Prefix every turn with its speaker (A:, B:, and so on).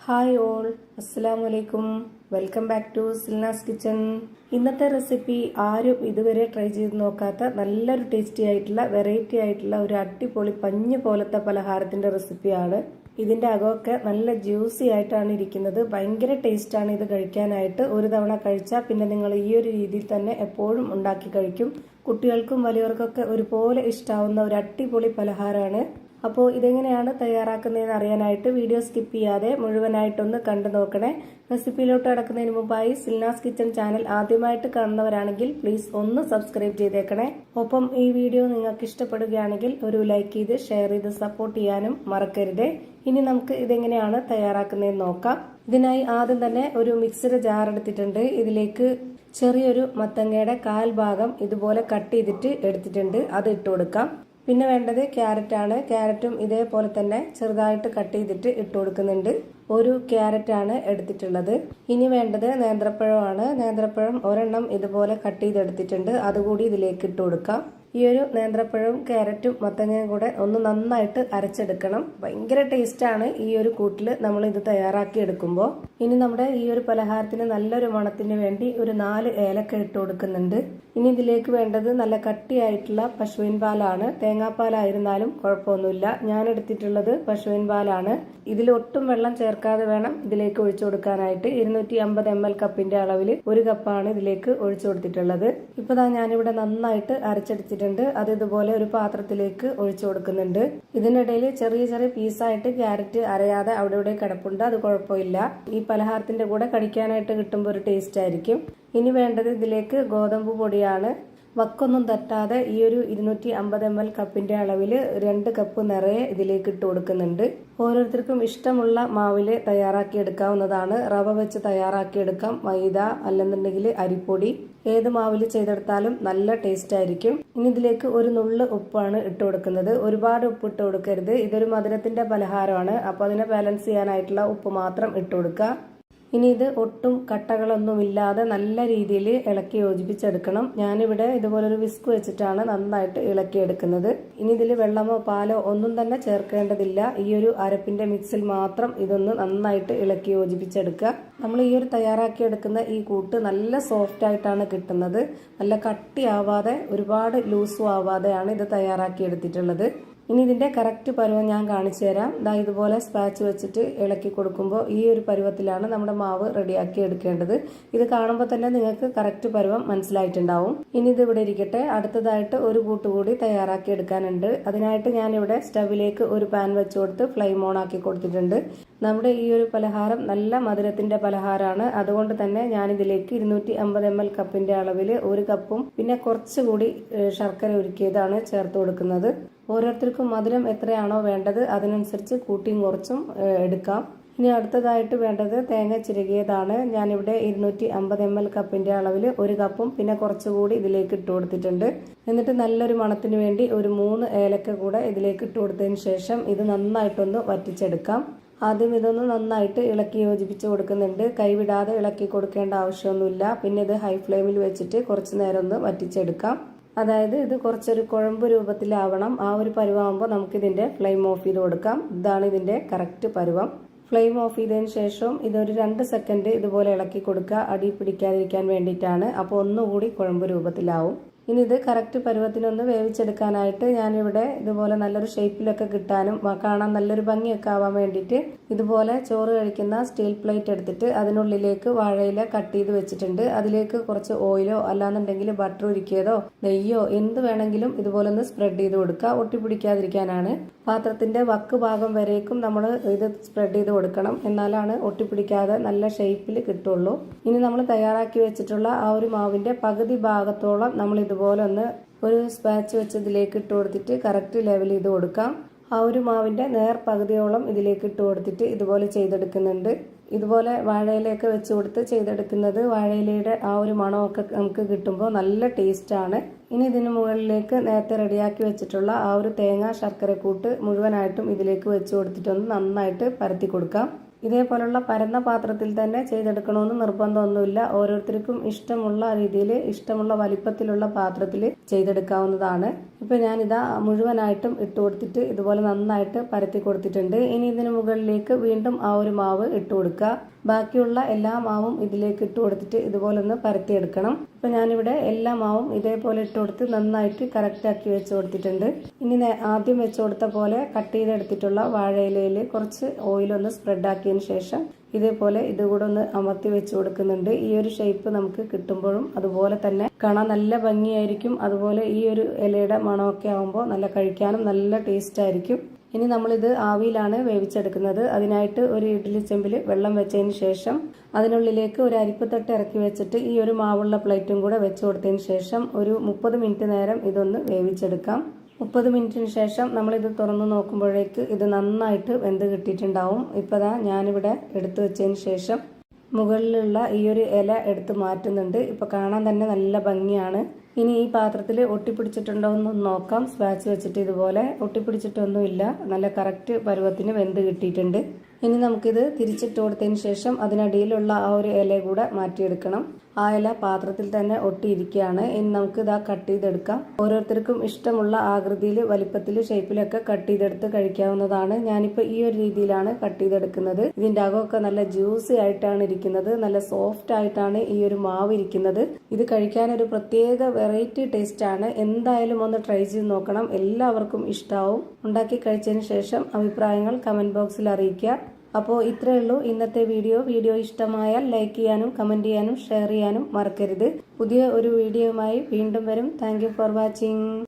A: Hi all, അസ്സലാമു അലൈക്കും. Welcome back to Silna's kitchen. ഇന്നത്തെ റെസിപ്പി ആരും ഇതുവരെ ട്രൈ ചെയ്ത് നോക്കാത്ത നല്ലൊരു ടേസ്റ്റി ആയിട്ടുള്ള വെറൈറ്റി ആയിട്ടുള്ള ഒരു അടിപൊളി പഞ്ഞ് പോലത്തെ പലഹാരത്തിന്റെ റെസിപ്പിയാണ്. ഇതിന്റെ അകമൊക്കെ നല്ല ജ്യൂസി ആയിട്ടാണ് ഇരിക്കുന്നത്. ഭയങ്കര ടേസ്റ്റാണ് ഇത് കഴിക്കാനായിട്ട്. ഒരു തവണ കഴിച്ചാൽ പിന്നെ നിങ്ങൾ ഈ ഒരു രീതിയിൽ തന്നെ എപ്പോഴും ഉണ്ടാക്കി കഴിക്കും. കുട്ടികൾക്കും വലിയവർക്കൊക്കെ ഒരുപോലെ ഇഷ്ടാവുന്ന ഒരു അടിപൊളി പലഹാരമാണ്. അപ്പോൾ ഇതെങ്ങനെയാണ് തയ്യാറാക്കുന്നതെന്ന് അറിയാനായിട്ട് വീഡിയോ സ്കിപ്പ് ചെയ്യാതെ മുഴുവനായിട്ടൊന്ന് കണ്ടു നോക്കണേ. റെസിപ്പിയിലോട്ട് കടക്കുന്നതിന് മുമ്പായി സിൽനാസ് കിച്ചൺ ചാനൽ ആദ്യമായിട്ട് കാണുന്നവരാണെങ്കിൽ പ്ലീസ് ഒന്ന് സബ്സ്ക്രൈബ് ചെയ്തേക്കണേ. ഒപ്പം ഈ വീഡിയോ നിങ്ങൾക്ക് ഇഷ്ടപ്പെടുകയാണെങ്കിൽ ഒരു ലൈക്ക് ചെയ്ത് ഷെയർ ചെയ്ത് സപ്പോർട്ട് ചെയ്യാനും മറക്കരുതേ. ഇനി നമുക്ക് ഇതെങ്ങനെയാണ് തയ്യാറാക്കുന്നതെന്ന് നോക്കാം. ഇതിനായി ആദ്യം തന്നെ ഒരു മിക്സിയുടെ ജാർ എടുത്തിട്ടുണ്ട്. ഇതിലേക്ക് ചെറിയൊരു മത്തങ്ങയുടെ 1/4 ഭാഗം ഇതുപോലെ കട്ട് ചെയ്തിട്ട് എടുത്തിട്ടുണ്ട്. അത് ഇട്ട് കൊടുക്കാം. പിന്നെ വേണ്ടത് ക്യാരറ്റാണ്. ക്യാരറ്റും ഇതേപോലെ തന്നെ ചെറുതായിട്ട് കട്ട് ചെയ്തിട്ട് ഇട്ട് കൊടുക്കുന്നുണ്ട്. ഒരു ക്യാരറ്റാണ് എടുത്തിട്ടുള്ളത്. ഇനി വേണ്ടത് നേന്ത്രപ്പഴമാണ്. നേന്ത്രപ്പഴം ഒരെണ്ണം ഇതുപോലെ കട്ട് ചെയ്തെടുത്തിട്ടുണ്ട്. അതുകൂടി ഇതിലേക്ക് ഇട്ട് കൊടുക്കാം. ഈ ഒരു നേന്ത്രപ്പഴവും ക്യാരറ്റും മത്തങ്ങയും കൂടെ ഒന്ന് നന്നായിട്ട് അരച്ചെടുക്കണം. ഭയങ്കര ടേസ്റ്റാണ് ഈ ഒരു കൂട്ടിൽ നമ്മൾ ഇത് തയ്യാറാക്കി എടുക്കുമ്പോൾ. ഇനി നമ്മുടെ ഈ ഒരു പലഹാരത്തിന് നല്ലൊരു മണത്തിന് വേണ്ടി ഒരു 4 ഏലക്ക ഇട്ട് കൊടുക്കുന്നുണ്ട്. ഇനി ഇതിലേക്ക് വേണ്ടത് നല്ല കട്ടിയായിട്ടുള്ള പശുവിൻ പാലാണ്. തേങ്ങാപ്പാലായിരുന്നാലും കുഴപ്പമൊന്നുമില്ല. ഞാൻ എടുത്തിട്ടുള്ളത് പശുവിൻ പാലാണ്. ഇതിൽ ഒട്ടും വെള്ളം ചേർക്കാതെ വേണം ഇതിലേക്ക് ഒഴിച്ചു കൊടുക്കാനായിട്ട്. 250 ml കപ്പിന്റെ അളവിൽ 1 കപ്പാണ് ഇതിലേക്ക് ഒഴിച്ചു കൊടുത്തിട്ടുള്ളത്. ഇപ്പൊ ഞാനിവിടെ നന്നായിട്ട് അരച്ചെടുത്തിട്ടുണ്ട്. അത് ഇതുപോലെ ഒരു പാത്രത്തിലേക്ക് ഒഴിച്ചു കൊടുക്കുന്നുണ്ട്. ഇതിനിടയിൽ ചെറിയ ചെറിയ പീസായിട്ട് ക്യാരറ്റ് അരയാതെ അവിടെ ഇവിടെ കിടപ്പുണ്ട്. അത് കുഴപ്പമില്ല. ഈ പലഹാരത്തിന്റെ കൂടെ കഴിക്കാനായിട്ട് കിട്ടുമ്പോൾ ഒരു ടേസ്റ്റ് ആയിരിക്കും. ഇനി വേണ്ടത് ഇതിലേക്ക് ഗോതമ്പ് പൊടിയാണ്. വക്കൊന്നും തട്ടാതെ ഈ ഒരു 250 ml കപ്പിന്റെ അളവിൽ 2 കപ്പ് നിറയെ ഇതിലേക്ക് ഇട്ട് കൊടുക്കുന്നുണ്ട്. ഓരോരുത്തർക്കും ഇഷ്ടമുള്ള മാവില് തയ്യാറാക്കി എടുക്കാവുന്നതാണ്. റവ വെച്ച് തയ്യാറാക്കി എടുക്കാം, മൈദ അല്ലെന്നുണ്ടെങ്കിൽ അരിപ്പൊടി, ഏത് മാവില് ചെയ്തെടുത്താലും നല്ല ടേസ്റ്റ് ആയിരിക്കും. ഇനി ഇതിലേക്ക് ഒരു നുള്ള് ഉപ്പാണ് ഇട്ട് കൊടുക്കുന്നത്. ഒരുപാട് ഉപ്പ് ഇട്ട് കൊടുക്കരുത്. ഇതൊരു മധുരത്തിന്റെ പലഹാരമാണ്. അപ്പൊ അതിനെ ബാലൻസ് ചെയ്യാനായിട്ടുള്ള ഉപ്പ് മാത്രം ഇട്ട് കൊടുക്കുക. ഇനി ഇത് ഒട്ടും കട്ടകളൊന്നുമില്ലാതെ നല്ല രീതിയിൽ ഇളക്കി യോജിപ്പിച്ചെടുക്കണം. ഞാനിവിടെ ഇതുപോലൊരു വിസ്ക് വെച്ചിട്ടാണ് നന്നായിട്ട് ഇളക്കിയെടുക്കുന്നത്. ഇനി ഇതിൽ വെള്ളമോ പാലോ ഒന്നും തന്നെ ചേർക്കേണ്ടതില്ല. ഈ ഒരു അരപ്പിന്റെ മിക്സിൽ മാത്രം ഇതൊന്ന് നന്നായിട്ട് ഇളക്കി യോജിപ്പിച്ചെടുക്കുക. നമ്മൾ ഈ ഒരു തയ്യാറാക്കിയെടുക്കുന്ന ഈ കൂട്ട് നല്ല സോഫ്റ്റ് ആയിട്ടാണ് കിട്ടുന്നത്. നല്ല കട്ടിയാവാതെ ഒരുപാട് ലൂസും ആവാതെയാണ് ഇത് തയ്യാറാക്കിയെടുത്തിട്ടുള്ളത്. ഇനി ഇതിന്റെ കറക്റ്റ് പരുവം ഞാൻ കാണിച്ചു തരാം. ഇതുപോലെ സ്പാച്ച് വെച്ചിട്ട് ഇളക്കി കൊടുക്കുമ്പോൾ ഈ ഒരു പരുവത്തിലാണ് നമ്മുടെ മാവ് റെഡിയാക്കി എടുക്കേണ്ടത്. ഇത് കാണുമ്പോൾ തന്നെ നിങ്ങൾക്ക് കറക്റ്റ് പരുവം മനസ്സിലായിട്ടുണ്ടാവും. ഇനി ഇത് ഇവിടെ ഇരിക്കട്ടെ. അടുത്തതായിട്ട് ഒരു കൂട്ടുകൂടി തയ്യാറാക്കി എടുക്കാനുണ്ട്. അതിനായിട്ട് ഞാനിവിടെ സ്റ്റവിലേക്ക് ഒരു പാൻ വെച്ച് കൊടുത്ത് ഫ്ലെയിം ഓൺ ആക്കി കൊടുത്തിട്ടുണ്ട്. നമ്മുടെ ഈ ഒരു പലഹാരം നല്ല മധുരത്തിന്റെ പലഹാരമാണ്. അതുകൊണ്ട് തന്നെ ഞാനിതിലേക്ക് 250 ml കപ്പിന്റെ അളവിൽ 1 കപ്പും പിന്നെ കുറച്ചുകൂടി ശർക്കര ഉരുക്കിയതാണ് ചേർത്ത് കൊടുക്കുന്നത്. ഓരോരുത്തർക്കും മധുരം എത്രയാണോ വേണ്ടത് അതിനനുസരിച്ച് കൂട്ടിയും കുറച്ചും എടുക്കാം. ഇനി അടുത്തതായിട്ട് വേണ്ടത് തേങ്ങ ചിരകിയതാണ്. ഞാനിവിടെ 250 ml കപ്പിന്റെ അളവിൽ 1 കപ്പും പിന്നെ കുറച്ചുകൂടി ഇതിലേക്ക് ഇട്ട് കൊടുത്തിട്ടുണ്ട്. എന്നിട്ട് നല്ലൊരു മണത്തിന് വേണ്ടി ഒരു 3 ഏലക്ക കൂടെ ഇതിലേക്ക് ഇട്ട് കൊടുത്തതിന് ശേഷം ഇത് നന്നായിട്ടൊന്ന് വറ്റിച്ചെടുക്കാം. ആദ്യം ഇതൊന്ന് നന്നായിട്ട് ഇളക്കി യോജിപ്പിച്ച് കൊടുക്കുന്നുണ്ട്. കൈവിടാതെ ഇളക്കി കൊടുക്കേണ്ട ആവശ്യമൊന്നുമില്ല. പിന്നെ ഇത് ഹൈ ഫ്ലെയിമിൽ വെച്ചിട്ട് കുറച്ച് നേരം ഒന്ന് വറ്റിച്ചെടുക്കാം. അതായത് ഇത് കുറച്ചൊരു കുഴമ്പ് രൂപത്തിലാവണം. ആ ഒരു പരുവാകുമ്പോൾ നമുക്കിതിന്റെ ഫ്ലെയിം ഓഫ് ചെയ്ത് കൊടുക്കാം. ഇതാണ് ഇതിന്റെ കറക്റ്റ് പരുവം. ഫ്ലെയിം ഓഫ് ചെയ്തതിന് ശേഷം ഇതൊരു 2 സെക്കൻഡ് ഇതുപോലെ ഇളക്കി കൊടുക്കുക. അടി പിടിക്കാതിരിക്കാൻ വേണ്ടിയിട്ടാണ്. അപ്പോൾ ഒന്നുകൂടി കുഴമ്പ് രൂപത്തിലാവും. ഇനി ഇത് കറക്റ്റ് പരുവത്തിനൊന്ന് വേവിച്ചെടുക്കാനായിട്ട് ഞാനിവിടെ ഇതുപോലെ നല്ലൊരു ഷേപ്പിലൊക്കെ കിട്ടാനും കാണാൻ നല്ലൊരു ഭംഗിയൊക്കെ ആവാൻ വേണ്ടിയിട്ട് ഇതുപോലെ ചോറ് കഴിക്കുന്ന സ്റ്റീൽ പ്ലേറ്റ് എടുത്തിട്ട് അതിനുള്ളിലേക്ക് വാഴയില കട്ട് ചെയ്ത് വെച്ചിട്ടുണ്ട്. അതിലേക്ക് കുറച്ച് ഓയിലോ അല്ലാന്നുണ്ടെങ്കിൽ ബട്ടർ ഉരുക്കിയതോ നെയ്യോ എന്ത് വേണമെങ്കിലും ഇതുപോലെ ഒന്ന് സ്പ്രെഡ് ചെയ്ത് കൊടുക്കുക. ഒട്ടിപ്പിടിക്കാതിരിക്കാനാണ്. പാത്രത്തിന്റെ വക്ക് ഭാഗം വരേക്കും നമ്മൾ ഇത് സ്പ്രെഡ് ചെയ്ത് കൊടുക്കണം. എന്നാലാണ് ഒട്ടിപ്പിടിക്കാതെ നല്ല ഷേപ്പിൽ കിട്ടുള്ളൂ. ഇനി നമ്മൾ തയ്യാറാക്കി വെച്ചിട്ടുള്ള ആ ഒരു മാവിന്റെ പകുതി ഭാഗത്തോളം നമ്മൾ ഇതുപോലെ ഒന്ന് ഒരു സ്പാച്ച് വെച്ച് ഇതിലേക്ക് ഇട്ട് കൊടുത്തിട്ട് കറക്റ്റ് ലെവൽ ചെയ്ത് കൊടുക്കാം. ആ ഒരു മാവിന്റെ നേർ പകുതിയോളം ഇതിലേക്ക് ഇട്ട് കൊടുത്തിട്ട് ഇതുപോലെ ചെയ്തെടുക്കുന്നുണ്ട്. ഇതുപോലെ വാഴയിലയൊക്കെ വെച്ച് കൊടുത്ത് ചെയ്തെടുക്കുന്നത് വാഴയിലയുടെ ആ ഒരു മണമൊക്കെ നമുക്ക് കിട്ടുമ്പോൾ നല്ല ടേസ്റ്റാണ്. ഇനി ഇതിന് മുകളിലേക്ക് നേരത്തെ റെഡിയാക്കി വെച്ചിട്ടുള്ള ആ ഒരു തേങ്ങ ശർക്കര കൂട്ട് മുഴുവനായിട്ടും ഇതിലേക്ക് വെച്ച് കൊടുത്തിട്ടൊന്ന് നന്നായിട്ട് പരത്തി കൊടുക്കാം. ഇതേപോലുള്ള പരന്ന പാത്രത്തിൽ തന്നെ ചെയ്തെടുക്കണമെന്ന് നിർബന്ധമൊന്നുമില്ല. ഓരോരുത്തർക്കും ഇഷ്ടമുള്ള രീതിയിൽ ഇഷ്ടമുള്ള വലിപ്പത്തിലുള്ള പാത്രത്തിൽ ചെയ്തെടുക്കാവുന്നതാണ്. ഇപ്പോൾ ഞാനിതാ മുഴുവനായിട്ടും ഇട്ട് കൊടുത്തിട്ട് ഇതുപോലെ നന്നായിട്ട് പരത്തി കൊടുത്തിട്ടുണ്ട്. ഇനി ഇതിന് മുകളിലേക്ക് വീണ്ടും ആ ഒരു മാവ് ഇട്ട് കൊടുക്കുക. ബാക്കിയുള്ള എല്ലാ മാവും ഇതിലേക്ക് ഇട്ട് കൊടുത്തിട്ട് ഇതുപോലെ ഒന്ന് പരത്തിയെടുക്കണം. ഇപ്പം ഞാനിവിടെ എല്ലാ മാവും ഇതേപോലെ ഇട്ട് കൊടുത്ത് നന്നായിട്ട് കറക്റ്റാക്കി വെച്ച് കൊടുത്തിട്ടുണ്ട്. ഇനി ആദ്യം വെച്ച് കൊടുത്ത പോലെ കട്ട് ചെയ്തെടുത്തിട്ടുള്ള വാഴയിലയിൽ കുറച്ച് ഓയിലൊന്ന് സ്പ്രെഡാക്കിയതിന് ശേഷം ഇതേപോലെ ഇതുകൂടെ ഒന്ന് അമർത്തി വെച്ച് കൊടുക്കുന്നുണ്ട്. ഈ ഒരു ഷേപ്പ് നമുക്ക് കിട്ടുമ്പോഴും അതുപോലെ തന്നെ കാണാൻ നല്ല ഭംഗിയായിരിക്കും. അതുപോലെ ഈ ഒരു ഇലയുടെ മണമൊക്കെ ആകുമ്പോൾ നല്ല കഴിക്കാനും നല്ല ടേസ്റ്റ് ആയിരിക്കും. ഇനി നമ്മളിത് ആവിയിലാണ് വേവിച്ചെടുക്കുന്നത്. അതിനായിട്ട് ഒരു ഇഡ്ഡലി ചെമ്പിൽ വെള്ളം വെച്ചതിന് ശേഷം അതിനുള്ളിലേക്ക് ഒരു അരിപ്പത്തട്ട് ഇറക്കി വെച്ചിട്ട് ഈ ഒരു മാവുള്ള പ്ലേറ്റും കൂടെ വെച്ച് കൊടുത്തതിന് ശേഷം ഒരു 30 മിനിറ്റ് നേരം ഇതൊന്ന് വേവിച്ചെടുക്കാം. 30 മിനിറ്റിന് ശേഷം നമ്മളിത് തുറന്ന് നോക്കുമ്പോഴേക്ക് ഇത് നന്നായിട്ട് വെന്ത് കിട്ടിയിട്ടുണ്ടാവും. ഇപ്പോൾ ഞാനിവിടെ എടുത്തു വെച്ചതിന് ശേഷം മുകളിലുള്ള ഈ ഒരു ഇല എടുത്ത് മാറ്റുന്നുണ്ട്. ഇപ്പോൾ കാണാൻ തന്നെ നല്ല ഭംഗിയാണ്. ഇനി ഈ പാത്രത്തിൽ ഒട്ടിപ്പിടിച്ചിട്ടുണ്ടോ എന്ന് നോക്കാം. സ്പാച്ച് വെച്ചിട്ട് ഇതുപോലെ ഒട്ടിപ്പിടിച്ചിട്ടൊന്നുമില്ല, നല്ല കറക്റ്റ് പരുവത്തിന് വെന്ത് കിട്ടിയിട്ടുണ്ട്. ഇനി നമുക്കിത് തിരിച്ചിട്ട് കൊടുത്തതിന് ശേഷം അതിനടിയിലുള്ള ആ ഒരു ഇല കൂടെ മാറ്റിയെടുക്കണം. ആ ഇല പാത്രത്തിൽ തന്നെ ഒട്ടിയിരിക്കുകയാണ്. ഇനി നമുക്ക് ഇതാ കട്ട് ചെയ്തെടുക്കാം. ഓരോരുത്തർക്കും ഇഷ്ടമുള്ള ആകൃതിയിൽ, വലിപ്പത്തിൽ, ഷേപ്പിലൊക്കെ കട്ട് ചെയ്തെടുത്ത് കഴിക്കാവുന്നതാണ്. ഞാനിപ്പോൾ ഈ ഒരു രീതിയിലാണ് കട്ട് ചെയ്തെടുക്കുന്നത്. ഇതിൻ്റെ അകമൊക്കെ നല്ല ജ്യൂസി ആയിട്ടാണ് ഇരിക്കുന്നത്, നല്ല സോഫ്റ്റ് ആയിട്ടാണ് ഈ ഒരു മാവ് ഇരിക്കുന്നത്. ഇത് കഴിക്കാൻ ഒരു പ്രത്യേക വെറൈറ്റി ടേസ്റ്റ് ആണ്. എന്തായാലും ഒന്ന് ട്രൈ ചെയ്ത് നോക്കണം, എല്ലാവർക്കും ഇഷ്ടാവും. ഉണ്ടാക്കി കഴിച്ചതിന് ശേഷം അഭിപ്രായങ്ങൾ കമന്റ് ബോക്സിൽ അറിയിക്കുക. അപ്പോൾ ഇത്രയേ ഉള്ളൂ ഇന്നത്തെ വീഡിയോ ഇഷ്ടമായാൽ ലൈക്ക് ചെയ്യാനും കമന്റ് ചെയ്യാനും ഷെയർ ചെയ്യാനും മറക്കരുത്. പുതിയ ഒരു വീഡിയോയുമായി വീണ്ടും വരും. Thank you for watching.